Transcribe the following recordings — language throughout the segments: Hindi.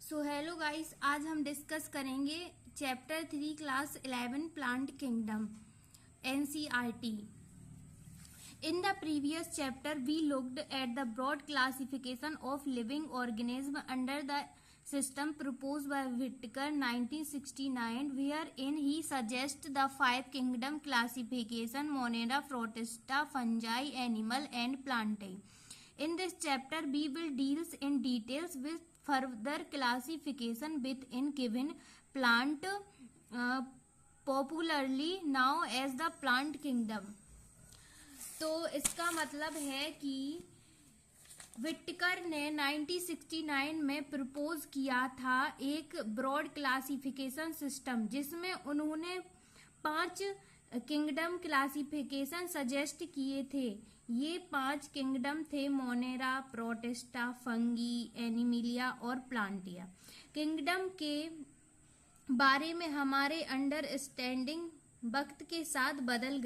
सो हेलो गाइस, आज हम डिस्कस करेंगे chapter 3 class 11 plant kingdom NCERT। In the previous chapter we looked at the broad classification of living organism under the system proposed by Whittaker 1969, wherein he suggests the 5 kingdom classification: Monera, Protista, fungi, animal and plantae. In this chapter we will deal in details with further classification within given plant, popularly known as the plant kingdom। तो इसका मतलब है कि विटकर ने 1969 में प्रपोज किया था एक ब्रॉड क्लासिफिकेशन सिस्टम, जिसमें उन्होंने 5 किंगडम क्लासिफिकेशन सजेस्ट किए थे। ये 5 किंगडम थे: मोनेरा, प्रोटिस्टा, फंगी, एनिमिलिया और प्लांटिया। किंगडम के बारे में हमारे अंडरस्टैंडिंग वक्त के साथ बदल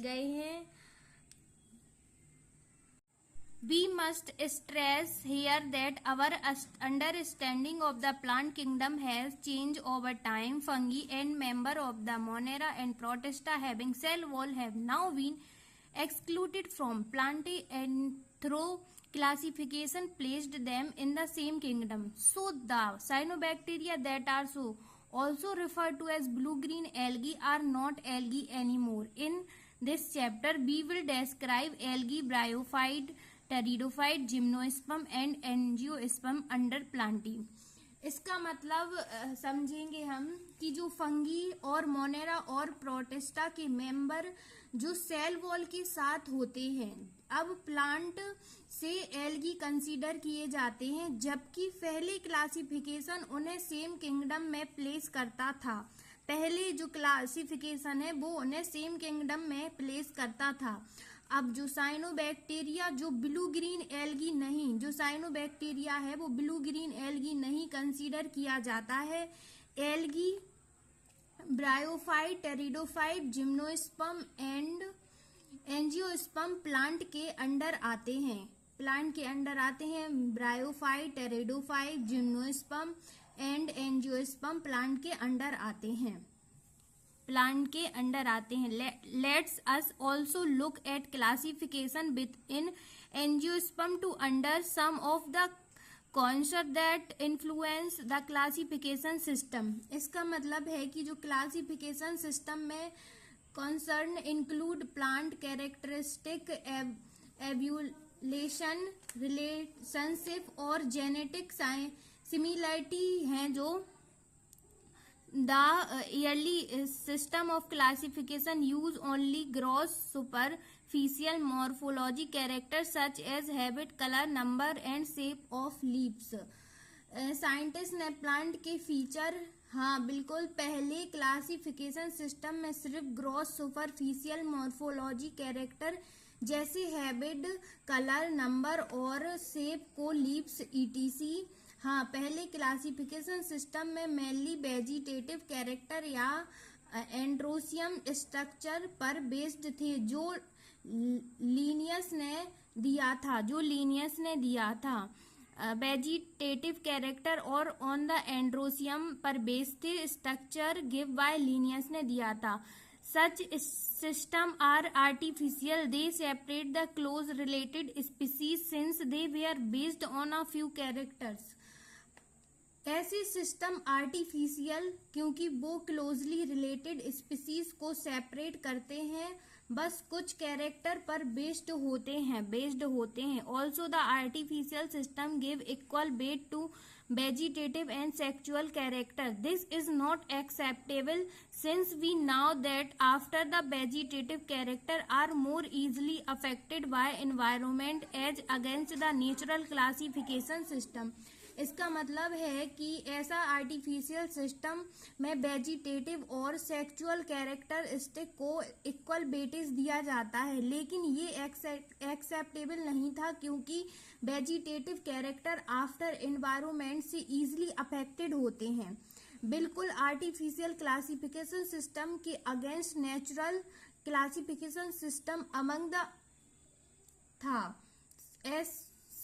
गए हैं। We must stress here that our understanding of the plant kingdom has changed over time. Fungi and member of the Monera and Protista having cell wall have now been excluded from plantae, and through classification placed them in the same kingdom. So the cyanobacteria that are also referred to as blue-green algae are not algae anymore. In this chapter we will describe algae, bryophyte, pteridophyte, gymnosperm and angiosperm under plantae। इसका मतलब समझेंगे हम कि जो फंगी और मोनेरा और प्रोटिस्टा के मेंबर जो सेल वॉल के साथ होते हैं, अब प्लांट से एल्गी कंसीडर किए जाते हैं, जबकि पहले क्लासिफिकेशन उन्हें सेम किंगडम में प्लेस करता था। पहले जो क्लासिफिकेशन है वो उन्हें सेम किंगडम में प्लेस करता था। अब जो साइनोबैक्टीरिया जो ब्लू ग्रीन एल्गी नहीं, जो साइनोबैक्टीरिया है वो ब्लू ग्रीन एल्गी नहीं कंसीडर किया जाता है। Algae, bryophyte, pteridophyte, gymnosperm and angiosperm plant के अंडर आते हैं। Bryophyte, pteridophyte, gymnosperm and angiosperm plant के अंडर आते हैं। Let's us also look at classification within angiosperm to understand some of the concepts that influence the classification system। इसका मतलब है कि जो क्लासिफिकेशन सिस्टम में concern include plant characteristic, evolution, relationship और जेनेटिक सिमिलरिटी हैं। जो The early system of classification use only gross superficial morphology characters such as habit, color, number and shape of leaves। Scientist ने प्लांट के फीचर, हाँ बिल्कुल, पहले क्लासिफिकेशन सिस्टम में सिर्फ ग्रॉस सुपरफिशियल मॉर्फोलॉजी कैरेक्टर जैसे हैबिट, कलर, नंबर और शेप को लीव्स ETC। हाँ, पहले क्लासिफिकेशन सिस्टम में मेनली वेजिटेटिव कैरेक्टर या एंड्रोसियम स्ट्रक्चर पर बेस्ड थे, जो लीनियस ने दिया था। वेजिटेटिव कैरेक्टर और ऑन द एंड्रोसियम पर बेस्ड थे, स्ट्रक्चर गिव बाय लीनियस ने दिया था। Such systems are artificial. They separate the close related species since they were based on a few characters। ऐसे सिस्टम आर्टिफिशियल क्योंकि वो क्लोजली रिलेटेड स्पीसीज को सेपरेट करते हैं, बस कुछ कैरेक्टर पर बेस्ड होते हैं। Also the artificial system give equal weight to vegetative and sexual character. This is not acceptable since we now that after the vegetative character are more easily affected by environment as against the natural classification system. इसका मतलब है कि ऐसा आर्टिफिशियल सिस्टम में वेजिटेटिव और सेक्सुअल कैरेक्टरिस्टिक को इक्वल वेटेज दिया जाता है, लेकिन ये एक्सेप्टेबल नहीं था क्योंकि वेजिटेटिव कैरेक्टर आफ्टर एनवायरनमेंट से इजीली अफेक्टेड होते हैं। बिल्कुल आर्टिफिशियल क्लासिफिकेशन सिस्टम के against natural classification system among the था।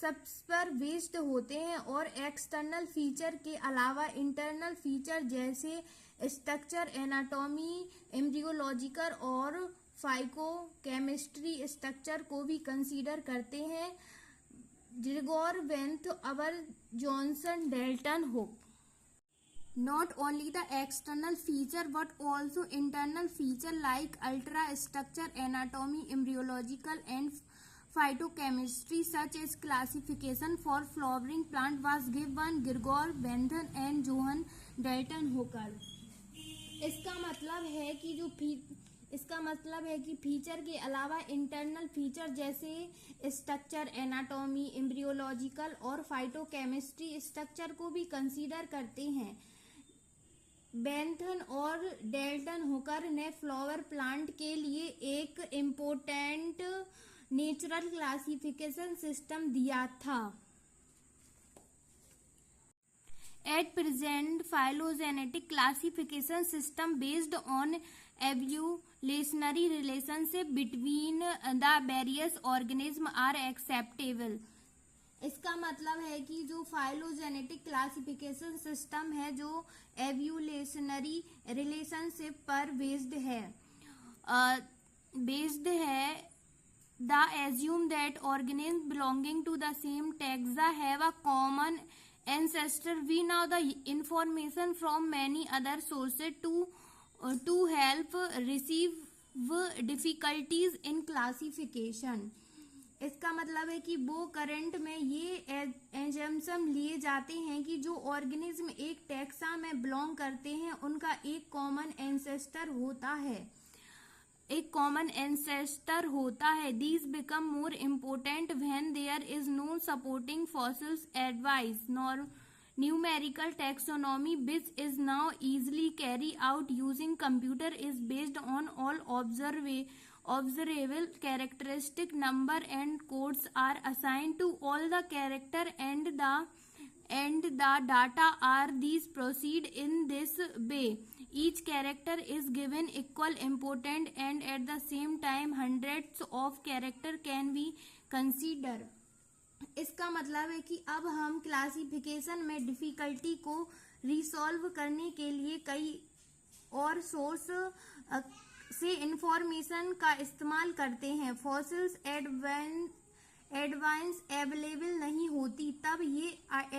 सब पर बेस्ड होते हैं और एक्सटर्नल फीचर के अलावा इंटरनल फीचर जैसे स्ट्रक्चर, एनाटॉमी, एम्ब्रियोलॉजिकल और फाइकोकेमिस्ट्री स्ट्रक्चर को भी कंसीडर करते हैं। ग्रिगोर वेंथ, अबर, Johnson, Dalton, Hooke. Not only the external feature but also internal feature like ultrastructure, anatomy, embryological and phytochemistry such as classification for flowering plant was given Gregor Bentham and Johann Dalton Hooker। इसका मतलब है कि फीचर के अलावा इंटरनल फीचर जैसे स्ट्रक्चर, एनाटॉमी, एम्ब्रियोलॉजिकल और फाइटोकेमिस्ट्री स्ट्रक्चर को भी कंसीडर करते हैं। बेंथन और डेल्टन हुकर ने फ्लावर प्लांट के लिए एक इम्पोर्टेंट नेचुरल क्लासिफिकेशन सिस्टम दिया था। At present, phylogenetic classification system based on evolutionary relationship between the various organisms are acceptable। इसका मतलब है कि जो फाइलोजेनेटिक क्लासिफिकेशन सिस्टम है जो एवोल्यूशनरी रिलेशनशिप पर बेस्ड है the assume that organism belonging to the same taxa have a common ancestor। We know the information from many other sources to help receive difficulties in classification। इसका मतलब है कि वो करंट में ये एजम्पशन लिए जाते हैं कि जो ऑर्गेनिज्म एक टैक्सा में बिलोंग करते हैं उनका एक कॉमन एंसेस्टर होता है। These become more important when there is no supporting fossils advice nor numerical taxonomy, which is now easily carried out using computer is based on all observable characteristic number and codes are assigned to all the character and the data are these proceed in this way। Each character is given equal importance and at the same time hundreds of character can be considered। इसका मतलब है कि अब हम क्लासिफिकेशन में डिफिकल्टी को रिसॉल्व करने के लिए कई और सोर्स से इंफॉर्मेशन का इस्तेमाल करते हैं। फॉसिल्स एडवांस अवेलेबल नहीं होती तब ये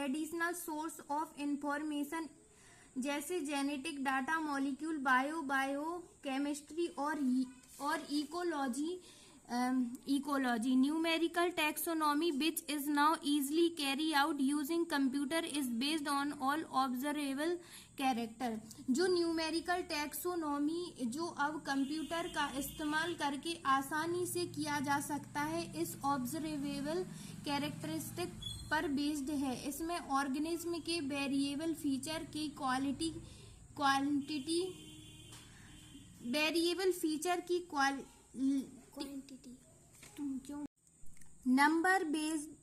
एडिशनल सोर्स ऑफ इंफॉर्मेशन जैसे जेनेटिक डाटा, मॉलिक्यूल, बायोकेमिस्ट्री और ecology. Numerical taxonomy which is now easily carry out using computer is based on all observable character. जो न्यूमेरिकल टैक्सोनॉमी जो अब कंप्यूटर का इस्तेमाल करके आसानी से किया जा सकता है इस ऑब्जर्वेबल कैरेक्टरिस्टिक पर बेस्ड है। इसमें ऑर्गेनिज्म के वेरिएबल फीचर की quantity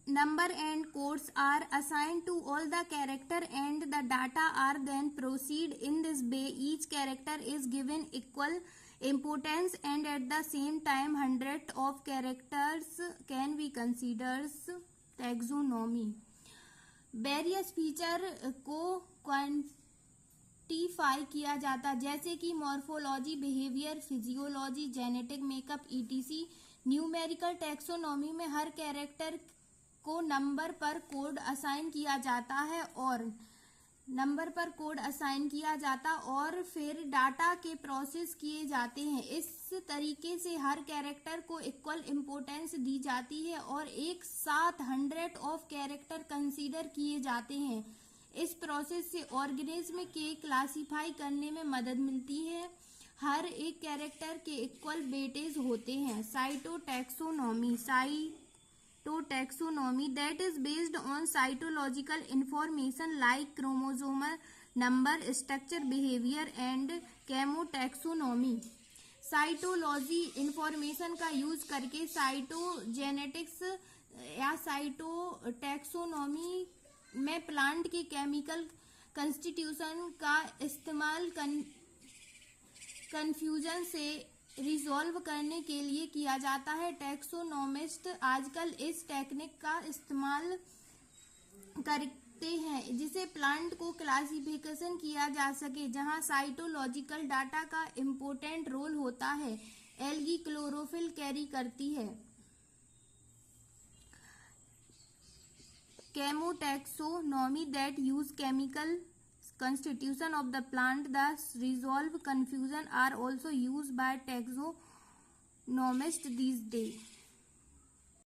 number and codes are assigned to all the character and the data are then proceed in this way। Each character is given equal importance and at the same time hundred of characters can be considered taxonomy। Various feature को क्वांटिफाई किया जाता जैसे कि morphology, behaviour, physiology, genetic makeup etc. Numerical taxonomy में हर कैरेक्टर को नंबर पर कोड असाइन किया जाता और फिर डाटा के प्रोसेस किए जाते हैं। इस तरीके से हर कैरेक्टर को इक्वल इम्पोर्टेंस दी जाती है और एक साथ 100 ऑफ कैरेक्टर कंसीडर किए जाते हैं। इस प्रोसेस से ऑर्गेनिज्म के क्लासिफाई करने में मदद मिलती है। हर एक कैरेक्टर के इक्वल वेटेज होते हैं। Cytotaxonomy that is based on cytological information like chromosomal number, structure, behaviour and chemotaxonomy. Cytology information का यूज करके साइटोजेनेटिक्स या साइटोटैक्सोनॉमी में प्लांट के केमिकल कंस्टिट्यूशन का इस्तेमाल कन्फ्यूजन से रिजॉल्व करने के लिए किया जाता है। टैक्सोनॉमिस्ट आजकल इस टेक्निक का इस्तेमाल करते हैं जिसे प्लांट को क्लासिफिकेशन किया जा सके, जहां साइटोलॉजिकल डाटा का इम्पोर्टेंट रोल होता है। एल्गी क्लोरोफिल कैरी करती है। Chemotaxonomy that use chemical constitution of the plant thus resolve confusion are also used by taxonomists these days.